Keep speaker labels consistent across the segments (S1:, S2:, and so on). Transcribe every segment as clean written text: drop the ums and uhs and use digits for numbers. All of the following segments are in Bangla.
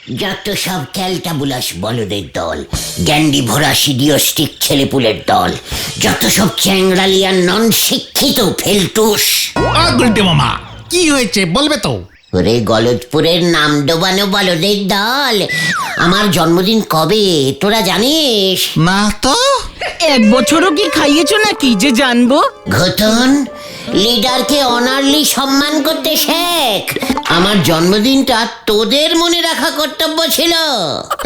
S1: যত সব ক্যালটাবুলাস বলদের দল, গ্যান্ডি ভরা সিডিওস্টিক ছেলেপুলের দল, যত সব চ্যাংড়ালিয়া নন শিক্ষিত ফেলটুস।
S2: গুলটে মামা কি হয়েছে বলবে তো?
S1: ওরে গলদপুরের নাম ডোবানো বলদের দল, আমার জন্মদিন কবে তোরা জানিস?
S2: না তো।
S3: 1 বছরও কি খাইয়েছো নাকি যে জানবো?
S1: ঘটন, লিডারকে অনারলি সম্মান করতে শেখ। আমার জন্মদিনটা তোদের মনে রাখা কর্তব্য ছিল।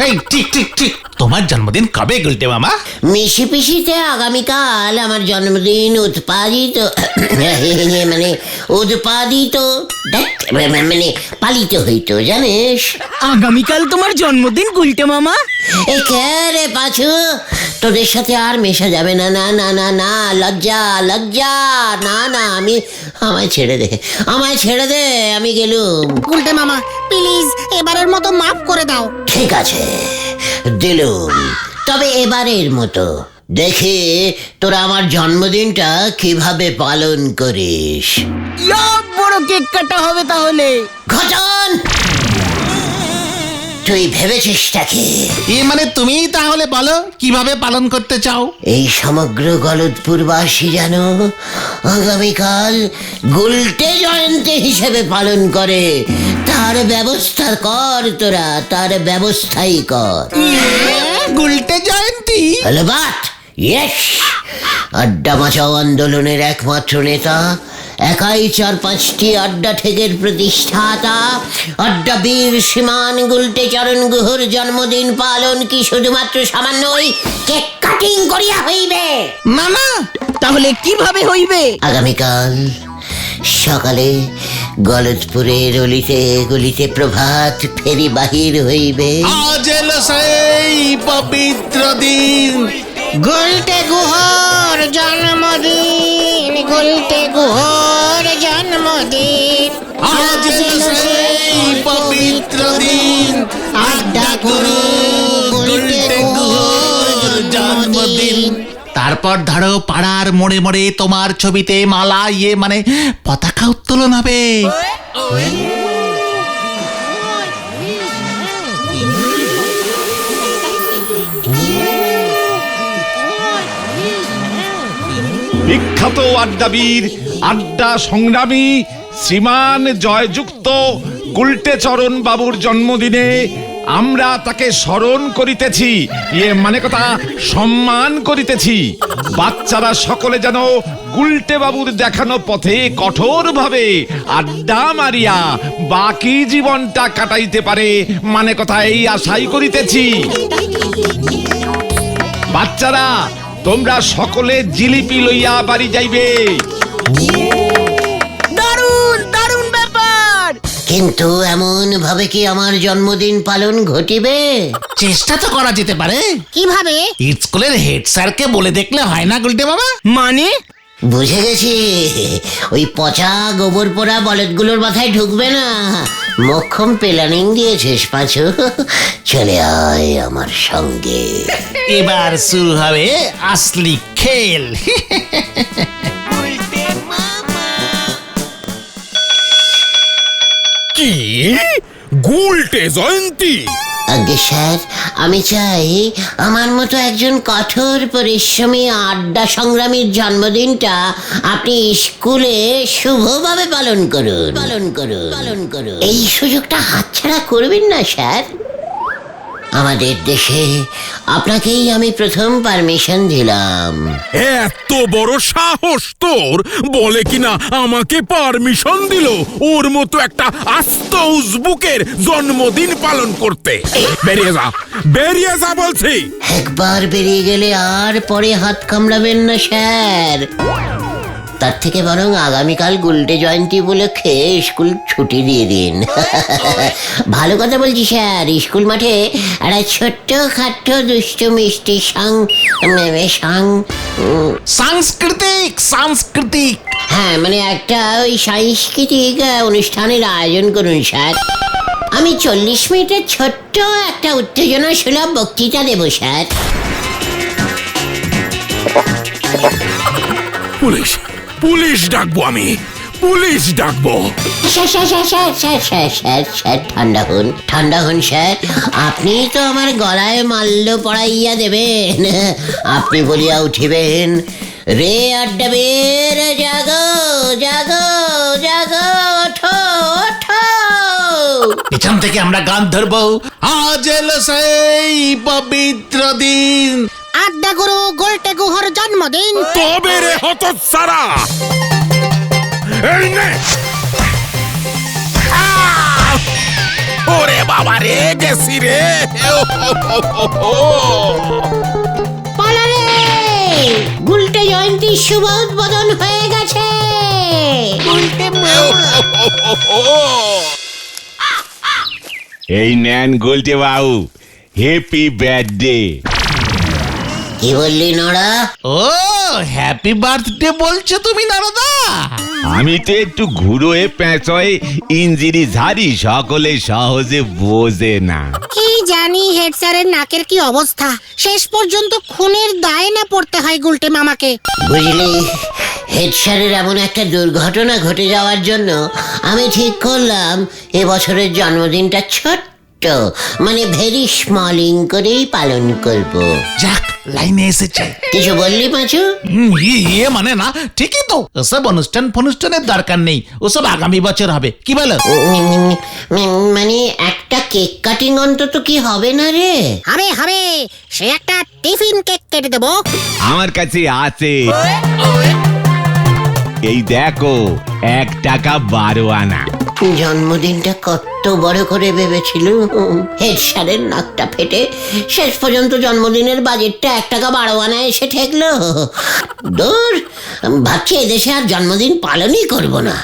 S2: এই ঠিক ঠিক ঠিক, তোমার জন্মদিন কবে গুলটে মামা?
S1: মিশি পিসিতে আগামীকাল আমার জন্মদিন উৎপাদিত মানে উৎপাদিত মানে পালিত হইতো জানিস।
S3: আগামীকাল তোমার জন্মদিন গুলটে মামা?
S1: এ কে রে পাঁচু, তোদের সাথে আর মেশা যাবে না। না না না না, লজ্জা লজ্জা, না না, আমায় ছেড়ে দে, আমায় ছেড়ে দে, আমি গেলুম।
S4: গুলটে মামা প্লিজ এবারের মতো মাফ করে দাও।
S1: ঠিক আছে দিলুম, তবে এবারের মতো দেখি তোরা আমার জন্মদিনটা কিভাবে পালন করিস।
S3: বড় কেক কাটা হবে তাহলে।
S1: ঘটন, তুই ভেবেছিসটা কি?
S2: মানে তুমি তাহলে বলো কিভাবে পালন করতে চাও?
S1: এই সমগ্র গলদপুরবাসী যেন আগামীকাল গুলটে জয়ন্তী হিসেবে পালন করে, তার ব্যবস্থা কর তোরা, তার ব্যবস্থাই কর।
S2: গুলটে জয়ন্তী?
S1: হলো বাট, ইয়েস। আড্ডা মাচাও আন্দোলনের একমাত্র নেতা, একাই 4-5টি আড্ডা ঠেকের প্রতিষ্ঠাতা, আড্ডা বীর শ্রীমান গুলটে চরণ গুহর জন্মদিন পালন কি শুধুমাত্র সামান্য ওই কেক কাটিং করিয়া হইবে?
S2: না না।
S3: তাহলে কিভাবে হইবে?
S1: আগামীকাল সকালে গলদপুরের অলিতে গলিতে প্রভাত ফেরি বাহির হইবে।
S2: আজ এলো সেই পবিত্র দিন,
S4: গুলটে গুহর জন্মদিন, গুলটে গুহর জন্মদিন।
S2: আজ এলো সেই পবিত্র দিন, আড্ডা গুরু গুলটে গুহর জন্মদিন। তারপর ধরো পাড়ার মোড়ে মোড়ে তোমার ছবিতে মালা মানে পতাকা উত্তোলন হবে।
S5: বিখ্যাত আড্ডাবীর, আড্ডা সংগ্রামী শ্রীমান জয়যুক্ত গুলটে চরণ বাবুর জন্মদিনে আমরা তাকে স্মরণ করিতেছি, মানে কথা সম্মান করিতেছি। বাচ্চারা সকলে যেন গুলটে বাবুর দেখানো পথে কঠোরভাবে আড্ডা মারিয়া বাকি জীবনটা কাটাইতে পারে, মানে কথা এই আশাই করিতেছি। বাচ্চারা তোমরা সকলে জিলিপি লইয়া বাড়ি যাইবে।
S3: দারুণ দারুণ ব্যাপার।
S1: কিন্তু এমন ভাবে কি আমার জন্মদিন পালন ঘটিবে?
S2: চেষ্টা তো করা যেতে পারে।
S4: কিভাবে?
S2: স্কুলের হেড স্যারকে বলে দেখলে হয় না গুলটে বাবা?
S3: মানে?
S1: বুঝে গেছি, ওই পচা গোবর পোড়া বলদগুলোর মাথায় ঢুকবে না। মোক্ষম প্ল্যানিং দিয়েছিস পাঁচু, চলে আয় আমার সঙ্গে।
S2: এবার শুরু হবে আসলি খেল।
S6: কি গুলটে জয়ন্তী?
S1: আগে স্যার, আমি চাই আমার মতো একজন কঠোর পরিশ্রমী আড্ডা সংগ্রামীর জন্মদিনটা আপনি স্কুলে শুভভাবে পালন করুন। এই সুযোগটা হাতছাড়া করবেন না স্যার। আমাদের দেশে আপনাকেই আমি প্রথম পারমিশন দিলাম।
S6: এত বড় সাহস তোর, বলে কিনা আমাকে পারমিশন দিল ওর মতো একটা আস্ত উজবুকের জন্মদিন পালন করতে। বেরিয়ে যা বলছি।
S1: একবার বেরিয়ে গেলে আর পরে হাত কামড়াবেন না স্যার। তার থেকে বরং আগামীকাল গুলটে জয়ন্তী উপলক্ষে স্কুল ছুটি দিয়ে দিন। ভালো কথা বলছি স্যার, স্কুল মাঠে একটা ছোট্ট খাট্ট দুষ্ট মিষ্টি
S2: সাংস্কৃতিক
S1: হ্যাঁ মানে একটা ওই সাংস্কৃতিক অনুষ্ঠানের আয়োজন করুন স্যার। আমি 40 মিনিটের ছোট্ট একটা উত্তেজনা সুলভ বক্তৃতা দেব স্যার।
S6: পুলিশ ডাকবো আমি, পুলিশ ডাকবো।
S1: স্যার ঠান্ডা হন স্যার। আপনি তো আমার গলায় মাল্য পড়াইয়া দেবেন। আপনি বলিয়া উঠিবেন, রে আড্ডা বের, জাগো জাগো জাগো, ওঠো ওঠো।
S2: পিছন থেকে আমরা গান ধরবো, আজ এলো সেই পবিত্র দিন।
S4: আড্ডা গুরু গোলটে গুহর জন্মদিন।
S6: তবে রে হতচ্ছাড়া, এই নে। আহ! ওরে বাবা রে, গেছি রে।
S1: পালা রে, গুলটে জয়ন্তীর শুভ উদ্বোধন হয়ে গেছে।
S5: এই নেন গোলটে বাবু, হ্যাপি বার্থডে।
S1: কি বললি নড়া?
S2: ও হ্যাপি বার্থডে বলছো তুমি নারদা?
S5: আমি তো একটু ঘুরোয় পেঁচয়ে ইঞ্জিরি ঝাড়ি, সকলে সহজে বোঝে না।
S4: কি জানি হেড স্যারের নাকের কি অবস্থা, শেষ পর্যন্ত খুনের দায় না পড়তে হয় গুলটে মামাকে।
S1: বুঝলি, হেড স্যারের এমন একটা দুর্ঘটনা ঘটে যাওয়ার জন্য আমি ঠিক করলাম এবছরের জন্মদিনটা ছোট্ট, মানে ভেরি স্মলিং করেই পালন করব।
S2: যাক, লাইনে এসেছে।
S1: কিছু বললি পাঁচু?
S2: ইয়ে মানে না, ঠিকই তো। ওসব অনুষ্ঠানের দরকার নেই, ওসব আগামী বছর হবে, কি বলো?
S1: মানে একটা কেক কাটিং অন্তত কি হবে না রে?
S4: হবে হবে, সে একটা টিফিন কেক কেটে দেবো।
S5: আমার কাছে আছে, এই দেখো, 1 টাকা 12 আনা।
S1: জন্মদিনটা কত বড় করে ভেবেছিল। হেড স্যারের নাকটা ফেটে শেষ পর্যন্ত জন্মদিনের বাজেটটা 1 টাকা 12 আনা এসে ঠেকলো। দূর, ভাবছি এদেশে আর জন্মদিন পালনই করব না।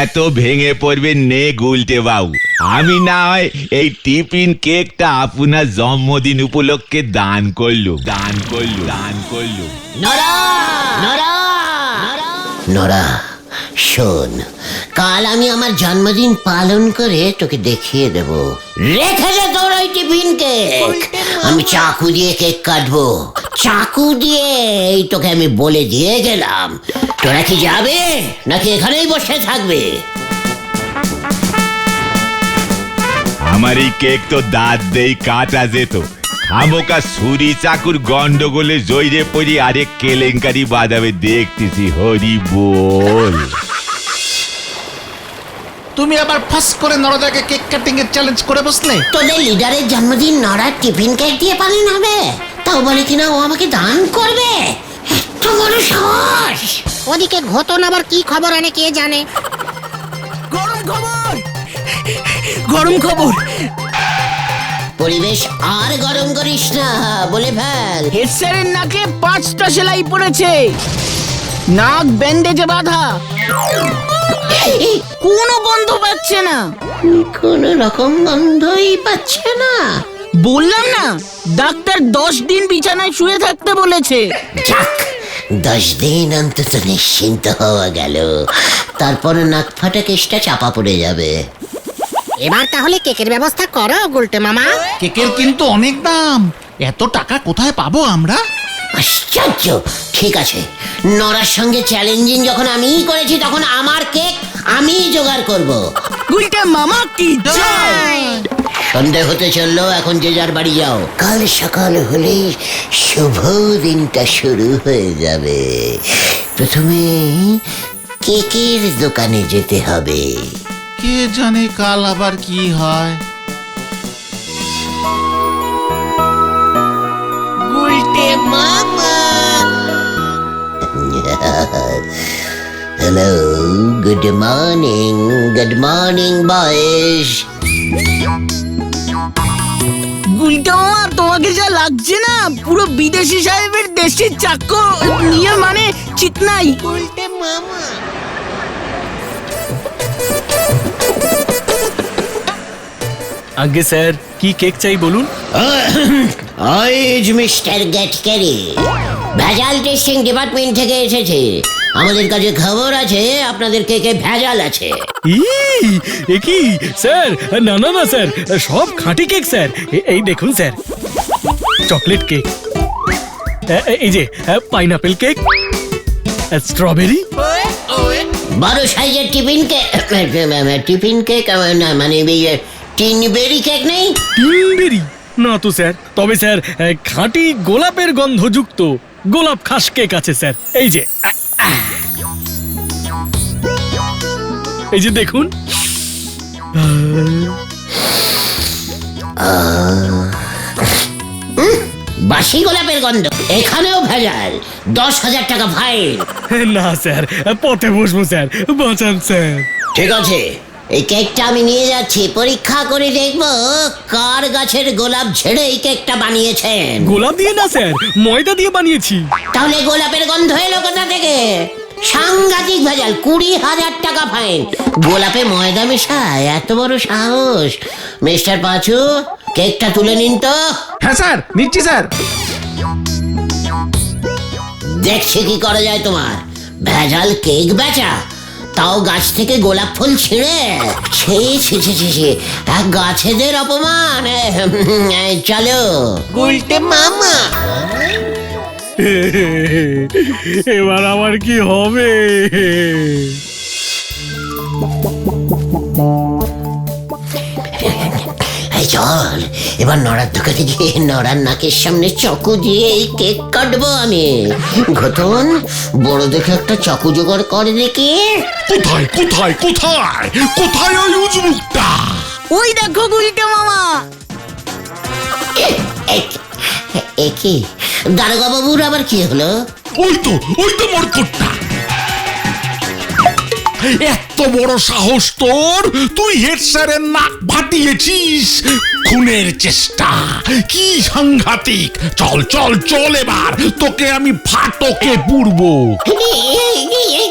S5: এত ভেঙে পড়বে নে গুলটে বাবু, আমি না হয় এই টিফিন কেকটা আপনার জন্মদিন উপলক্ষে দান করলু।
S1: নরা, শোন, কাল আমি আমার জন্মদিন পালন করে তোকে দেখিয়ে দেব। রেখে দে তোর ওই টিফিন কেক, আমি চাকু দিয়ে কেক কাটবো। চাকু দিয়ে এই তোকে আমি বলে দিয়ে গেলাম। তোরা কি যাবে নাকি এখানেই বসে থাকবে?
S5: আমার এই কেক তো দাঁত দেই কাটা যেত, খামোকা ছুরি চাকুর গন্ডগোলে জয়রে পড়ি আরেক কেলেঙ্কারি বাজাবে দেখতেছি। হরি বল।
S2: তুমি আবার ফাঁস করে নরদাকে কেক কাটিং এর চ্যালেঞ্জ করে বসলে?
S1: তোদের লিডারের জন্মদিন নড়ার টিফিন কেক দিয়ে পালন হবে, তাও বলে কিনা ও আমাকে দান করবে। এত বড় সাহস!
S4: ওদিকে ঘটন আবার কি খবর আনে কে জানে।
S3: গরম খবর।
S1: পরিবেশ আর গরম করিস না, বলে ফেল।
S3: হেড স্যারের নাকে 5টা সেলাই পড়েছে, নাক ব্যান্ডেজে বাঁধা, কোনো গন্ধ পাচ্ছে না।
S1: কোন রকম গন্ধই পাচ্ছে না।
S3: বললাম না, ডাক্তার 10 দিন বিছানায় শুয়ে থাকতে বলেছে।
S1: যাক, 10 দিন অন্তত নিশ্চিন্ত হওয়া গেল। তারপর নাক ফাটা কেসটা চাপা পড়ে যাবে।
S4: এবার তাহলে কেকের ব্যবস্থা করো গুলটে মামা।
S2: কেকের কিন্তু অনেক দাম, এত টাকা কোথায় পাবো আমরা?
S1: আশ্চর্য! ঠিক আছে, নরার সঙ্গে চ্যালেঞ্জিং যখন আমিই করেছি, তখন আমার কেক আমিই জোগাড় করব।
S3: গুলটে মামা কি জয়!
S1: সন্ধে হতে চললো, এখন যে যার বাড়ি যাও। কাল সকাল হলেই শুভ দিনটা শুরু হয়ে যাবে। প্রথমে কেকের দোকানে যেতে হবে।
S2: কে জানে কাল আবার কি হয়।
S3: গুলটে মামা।
S1: Hello, good morning boys.
S3: Gulte মামা, তোমাকে যা লাগছে না, পুরো বিদেশি সাহেবের দেশি চাকু নিয়ে, মানে চিকনাই। গুলটে মামা।
S7: আগে স্যার, কি কেক চাই বলুন?
S1: আজ মিস্টার গেটকারি, ভেজাল টেস্টিং ডিপার্টমেন্ট থেকে এসেছে। আমাদের কাছে খবর আছে আপনাদের কেকে ভেজাল আছে।
S7: এ কি স্যার? না না না স্যার, সব খাঁটি কেক স্যার। এই দেখুন স্যার, চকলেট কেক, এই যে পাইনাপেল কেক, স্ট্রবেরি,
S1: বড় সাইজের টিফিন কেক না, মানে টিনবেরি কেক নেই?
S7: টিনবেরি না তো স্যার, তবে স্যার খাঁটি গোলাপের গন্ধযুক্ত গোলাপ খাস কেক আছে স্যার। এই যে এই যে দেখুন।
S1: বাসি গোলাপের গন্ধ, এখানেও ভেজাল। 10,000 টাকা ফাইন।
S7: না স্যার, পথে বসবো স্যার, বাঁচান স্যার।
S1: ঠিক আছে, এই কেকটা আমি নিয়ে যাচ্ছি, পরীক্ষা করে দেখবো কার গাছের গোলাপ ঝেড়ে এই কেকটা বানিয়েছেন।
S7: গোলাপ দিয়ে না স্যার, ময়দা দিয়ে বানিয়েছি।
S1: তাহলে গোলাপের গন্ধ এলো কোথা থেকে? সাংঘাতিক ভেজাল, 20,000 টাকা ফাইন। গোলাপে ময়দা মেশায়, এত বড় সাহস! মিস্টার পাঁচু, কেকটা তুলে নিন তো।
S2: হ্যাঁ স্যার, নিচ্ছি স্যার।
S1: দেখছি কি করা যায় তোমার। ভেজাল কেক বেচা, তাও গাছ থেকে গোলাপ ফুল ছিঁড়ে! ছি ছি ছি ছি ছি, গাছেদের অপমান। চলো
S3: গুলটে মামা।
S7: এবার আমার কি হবে?
S1: এই চল, এবার নড়ার দোকানে গিয়ে নড়ার নাকের সামনে চাকু দিয়ে এই কেক কাটবো আমি। ঘটন, বড় দেখে একটা চাকু জোগাড় করে দেখি।
S6: কোথায় কোথায় কোথায় কোথায় ওই উজবুকটা?
S3: ওই দেখো গুলটে মামা।
S1: কি দারোগা বাবুর আবার কি হলো?
S6: ওই তো মরকটটা। এত বড় সাহস তোর, তুই হেড স্যারের নাক ফাটিয়েছিস। খুনের চেষ্টা, কি সাংঘাতিক! চল চল চল, এবার তোকে আমি ফাটকে পুরবো।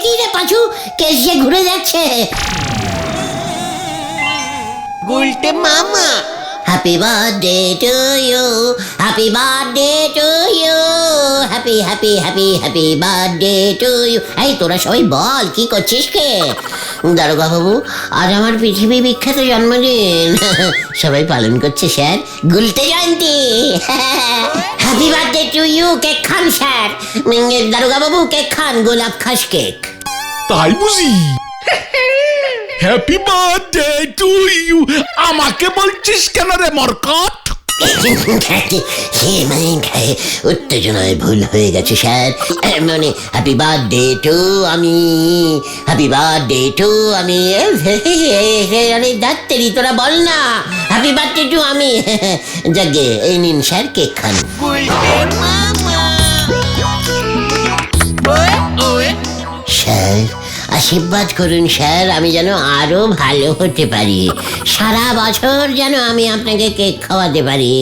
S1: কি রে পাঁচু, কেস যে ঘুরে যাচ্ছে।
S3: গুলটে মামা।
S1: Happy birthday to you, happy birthday to you, happy happy happy happy birthday to you. এই তোরা সবাই বল, কি করছিস কে? দারোগা বাবু, আজ আমার পৃথিবী বিখ্যাত জন্মদিন। সবাই পালন করছে স্যার, গুলতে জয়ন্তী। Happy birthday to you, cake খান স্যার। দারোগা বাবু, কেক খান, গোলাপ খাস কেক।
S6: তাই বুঝি? Happy birthday to you. আমাকে বলছিস কেন রে মরকট?
S1: উত্তেজনায় ভুল হয়ে গেছে স্যার। মানে হ্যাপি বার্থডে টু আমি, হ্যাপি বার্থডে টু আমি। আরে ডাক্তারি, তোরা বল না হ্যাপি বার্থডে টু আমি। যাকে এই নিন স্যার, কেক খান। স্যার আশীর্বাদ করুন স্যার, আমি যেন আরো ভালো হতে পারি। সারা বছর যেন আমি আপনাকে কেক খাওয়াতে পারি।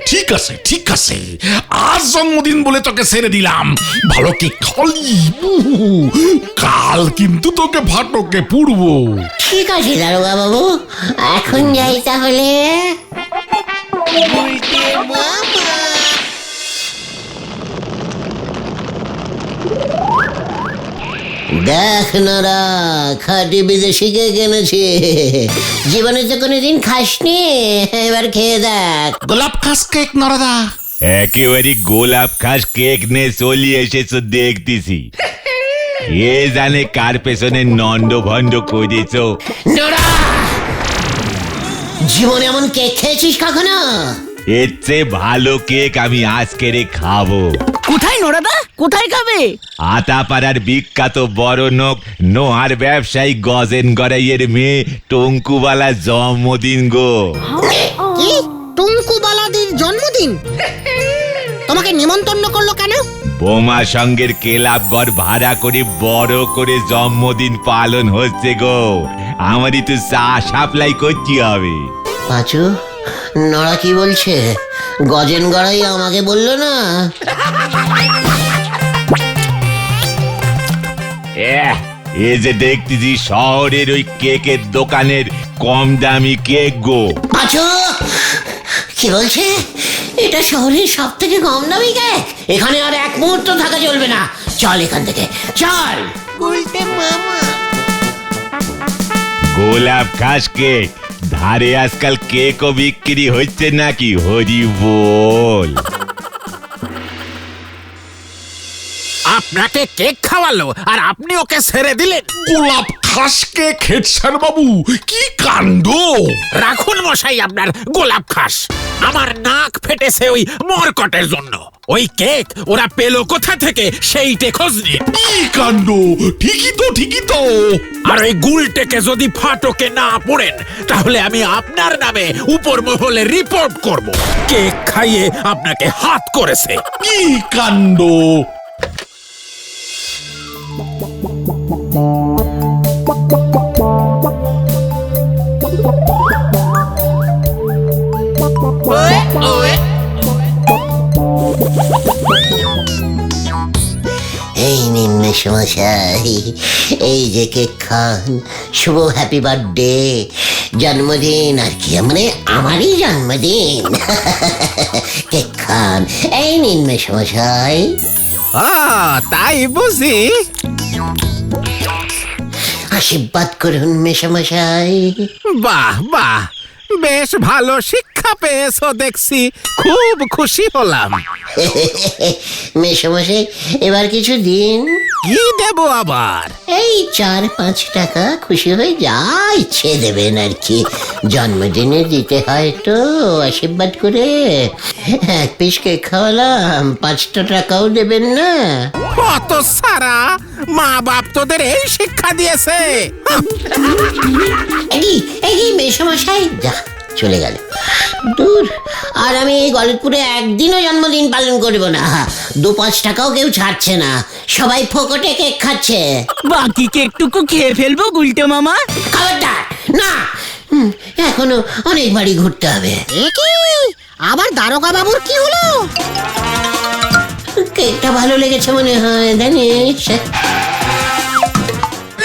S6: ঠিক আছে ঠিক আছে, আজ জন্মদিন বলে তোকে ছেড়ে দিলাম। ভালো কেক খালি, কাল কিন্তু তোকে ফাটকে পুরবো।
S1: ঠিক আছে দারোগা বাবু, এখন যাই তাহলে। দেখ নারা, খাঁটি বিদেশি কেক এনেছি। জীবনে তো কোনোদিন খাসনি, এবার খেয়ে দেখ।
S2: গোলাপ খাস কেক নরদা।
S5: একেবারে গোলাপ খাস কেক নে চলি এসেছো দেখতেছি। কে জানে কার পেছনে নন্দ ভন্ড করেছ।
S1: নোরা, জীবনে এমন কেক খেয়েছিস কখনো?
S5: এর চেয়ে ভালো কেক আমি আজকের খাবো।
S3: কোথায় নড়াদা, কোথায় খাবে?
S5: আতাপাড়ার বিখ্যাত বড় নোক নোহার ব্যবসায়ী গজেন গড়াইয়ের মেয়ে টঙ্কুবালা জন্মদিন গো।
S4: কি টুঙ্কু বালাদির জন্মদিন? তোমাকে নিমন্ত্রণ করলো কেন?
S5: বোমা সঙ্গের ক্লাব ঘর ভাড়া করে বড় করে জন্মদিন পালন হচ্ছে গো। আমারই তো চা সাপ্লাই করতে হবে।
S1: পাঁচু, নড়া কি বলছে? গজেন গড়াই আমাকে বললো না?
S5: এ যে দেখতেছি শহরের ওই কেকের দোকানের কম দামি কেক গো।
S1: পাঁচু কি বলছে? এটা শহরের সব থেকে কম দামি কেক? এখানে আর এক মুহূর্ত থাকা চলবে না, চল এখান থেকে চল।
S3: গুলটে মামা।
S5: গোলাপ খাস কেক, ধারে আজকাল কেকও বিক্রি হচ্ছে নাকি? হরি বল।
S2: আপনাকে কেক খাওয়ালো আর আপনি ওকে ছেড়ে দিলেন।
S6: গোলাপ খাসকে হেডস্যার বাবু, কি কাণ্ড!
S2: রাখুন মশাই আপনার গোলাপ খাস। আমার নাক ফেটেছে ওই মরকটের জন্য। ওই কেক ওরা পেলো কোথা থেকে সেইটে খোঁজ নিন।
S6: কি কাণ্ড! ঠিকই তো।
S2: আর ওই গুলটেকে যদি ফাটকে না পড়েন তাহলে আমি আপনার নামে উপর মহলে রিপোর্ট করব। কেক খাইয়ে আপনাকে হাত করেছে।
S6: কি কাণ্ড!
S1: এই নিন মেসমশাই, এই যে কেক খান, শুভ হ্যাপি বার্থডে, জন্মদিন আর কি, মানে আমারই জন্মদিন। কেক খান, এই নিন মেসমশাই।
S2: তাই বুঝি?
S1: আশীর্বাদ করুন মেসমশাই।
S2: বাহ বাহ, বেশ ভালো শিক্ষা পেয়েছো দেখছি। খুব খুশি হলাম।
S1: মেসমশাই, এবার কিছু দিন।
S2: কি দেব আবার?
S1: এই 4-5 টাকা, খুশি হয়ে যা ইচ্ছে দেবেন আর কি। জন্মদিনে দিতে হয় তো, আশীর্বাদ করে। 1 পিস কেক খাওয়ালাম, 5টা টাকাও দেবেন না?
S2: কত সারা মা বাপ তোদের এই শিক্ষা দিয়েছে।
S1: এই মেসমশাই, যা চলে গেল দূর। আর আমি এই গলতপুরে একদিনও জন্মদিন পালন করব না। 2-5 টাকাও কেউ ছাড়ছে না, সবাই ফোকটে কেক খাচ্ছে।
S3: বাকি কেকটুকু খেয়ে ফেলবো গুলটে মামা।
S1: খবরদার না, এখনো অনেক বাড়ি ঘুরতে হবে।
S4: এ কি আবার দারোগা বাবুর কি হলো?
S1: কেকটা ভালো লেগেছে মনে হয়, জানিস?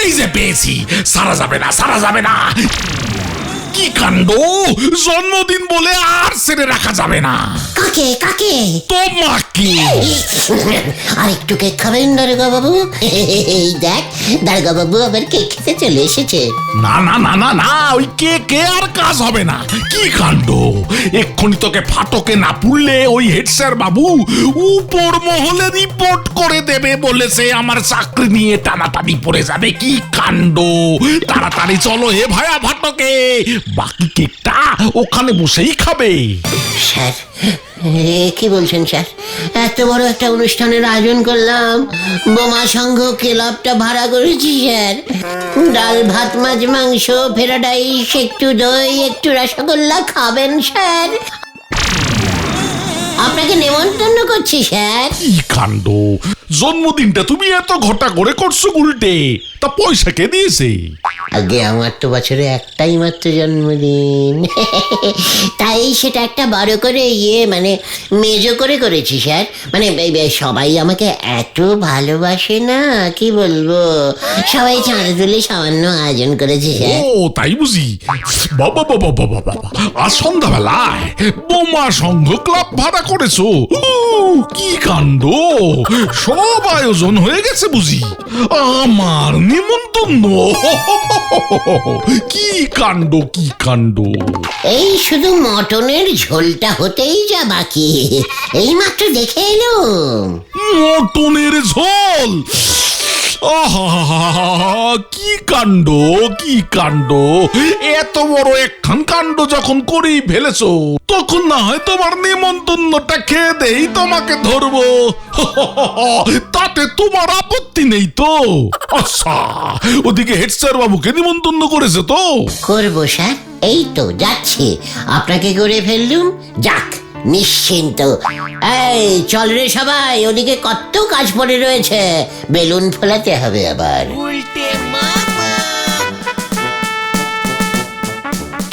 S6: এই যে পেয়েছি, সারা যাবে না। কি কাণ্ড! জন্মদিন বলে আর ছেড়ে রাখা যাবে না।
S1: কাকে?
S6: তোমাকে।
S1: আর একটু কেক খাবেন দারোগা বাবু? এই দেখ, দারোগা বাবু আবার কেক খেতে চলে এসেছে।
S6: না, ওই কে আর কাজ হবে না। কি কাণ্ড! এক্ষুনি তোকে ফাটকে না পুড়লে ওই হেডস্যার বাবু উপর মহলে রিপোর্ট করে দেবে বলেছে। আমার চাকরি নিয়ে টানাটানি পড়ে যাবে। কি কাণ্ড! তাড়াতাড়ি চলো হে ভায়া ফাটকে, বাকি কেকটা ওখানে বসেই খাবে।
S1: স্যার, কি বলছেন স্যার? এত বড় একটা অনুষ্ঠানের আয়োজন করলাম, বোমা সংঘ ক্লাবটা ভাড়া করেছি স্যার। ডাল ভাত মাছ মাংস ফেরাডাইস, একটু দই, একটু রসগোল্লা খাবেন স্যার। আপনাকে নেমন্তন্ন করছি স্যার।
S6: কি কাণ্ড! জন্মদিনটা তুমি এত ঘটা করে করছো উল্টে, তা পয়সা কে দিয়েছে?
S1: আগে আমার তো বছরে একটাই মাত্র জন্মদিন, তাই সেটা একটা বড় করে মানে মেজো করে করেছি স্যার। মানে সবাই আমাকে এত ভালোবাসে না, কি বলবো, সবাই চাঁদা তুলে সামান্য আয়োজন করেছে স্যার।
S6: ও তাই বুঝি। বাবা, আজ সন্ধ্যাবেলায় বোমা সংঘ ক্লাব ভাড়া করেছো? কি কাণ্ড! সব আয়োজন হয়ে গেছে বুঝি, আমার নিমন্ত্রণ। কি কাণ্ড!
S1: এই শুধু মটনের ঝোলটা হতেই যা বাকি, এই মাত্র দেখে এলো।
S6: মটনের ঝোল! কি কাণ্ড! এত বড় একখান কাণ্ড যখন করেই ফেলেছো, তখন না হয় তোমার নিমন্ত্রণটা খেয়ে দেই, তোমাকে ধরবো। তাতে তোমার আপত্তি নেই তো? আচ্ছা, ওদিকে হেডস্যার বাবুকে নিমন্ত্রণ করেছে তো?
S1: করবো স্যার, এই তো যাচ্ছি, আপনাকে করে ফেললুম, যাক নিশ্চিন্ত। এই চল রে সবাই, ওদিকে কত কাজ পড়ে রয়েছে, বেলুন ফোলাতে হবে আবার।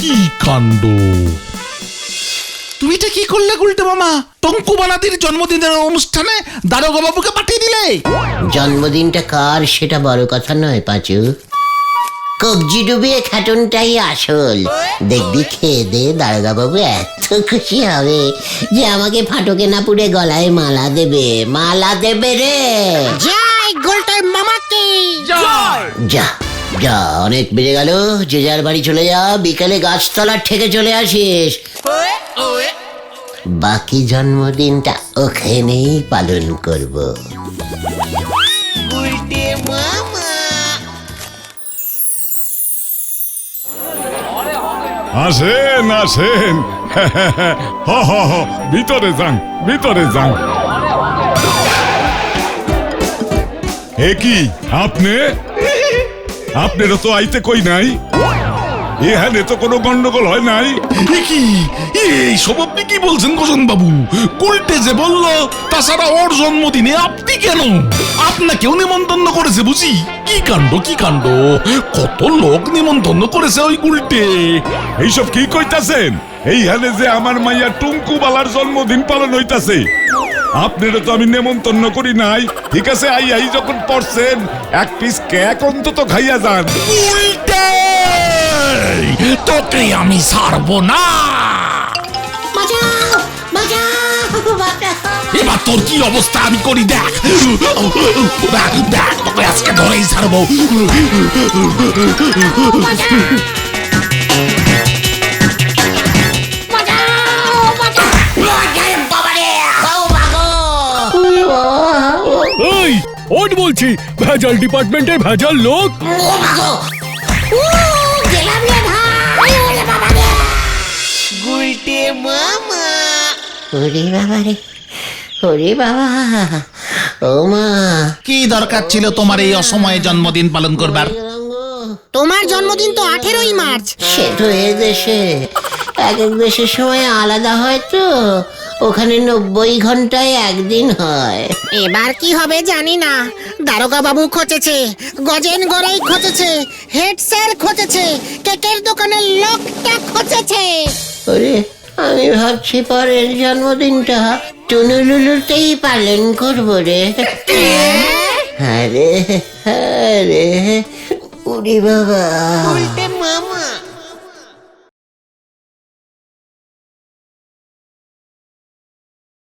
S6: কি কাণ্ড! তুমি এটা কি করলে গুলটে মামা? টঙ্কু বানাদির জন্মদিনের অনুষ্ঠানে দারোগা বাবুকে পাঠিয়ে দিলে।
S1: জন্মদিনটা কার সেটা বড় কথা নয় পাঁচু, কবজি ডুবিয়ে খাটনটাই আসল। দেখবি খেয়ে দে দারোগা বাবু এত খুশি হবে যে আমাকে ফাটকে না পুড়ে গলায় মালা দেবে রে।
S4: জয় গুলটে মামাকে।
S1: যা অনেক বেড়ে গেল, যে যার বাড়ি চলে যা, বিকেলে গাছতলার থেকে চলে আসিস। বাকি জন্মদিনটা ওখানেই পালন করব।
S8: আসেন আসেন হ হ হ ভিতরে যান ভিতরে যান। এ কি আপনি? আপনারও তো আইতে কই নাই, এখানে তো কোনো গন্ডগোল হয় নাই।
S6: কি এই সব আপনি কি বলছেন গোজন বাবু? উল্টে যে বলল, তাছাড়া ওর জন্মদিনে আপনি কেন? আপনাকেও নিমন্ত্রণ করেছে বুঝি? কি কাণ্ড কি কাণ্ড, কত লোক নিমন্ত্রণ করেছে ওই উল্টে।
S8: এইসব কি কইতাছেন? এইখানে যে আমার মাইয়া টুঙ্কু বালার জন্মদিন পালন হইতাছে, আপনারও তো আমি নেমন্তন্ন করি নাই। ঠিক আছে, আই যখন পড়ছেন এক পিস কেক অন্তত খাইয়া যান।
S6: উল্টে তোকে আমি ছাড়বো না।
S1: বাঁচাও বাঁচাও বাঁচাও।
S6: এবার তোর কি অবস্থা আমি করি দেখ। দেখ দেখ, তোকে আজকে ধরেই ছাড়বো।
S7: এই ওট বলছি, ভেজাল ডিপার্টমেন্টের ভেজাল লোক।
S1: ওরে বাবা রে, ওরে বাবা, ও মা।
S9: কি দরকার ছিল তোমার এই অসময়ে জন্মদিন পালন করবার?
S4: তোমার জন্মদিন তো 18ই মার্চ।
S1: সে তো এ দেশে এক এক দেশের সময় আলাদা হয় তো, ওখানে 90 ঘন্টায় একদিন হয়।
S4: এবার কি হবে জানি না। দারোগা বাবু খচেছে, গজেন গড়াই খচেছে, হেড স্যার খচেছে, কেকের দোকানের লোকটা খচেছে।
S1: ওরে, আমি ভাবছি পরের জন্মদিনটা টুনুলুলুতেই পালন করবো রে। আরে আরে, উড়ি বাবা।
S3: মামা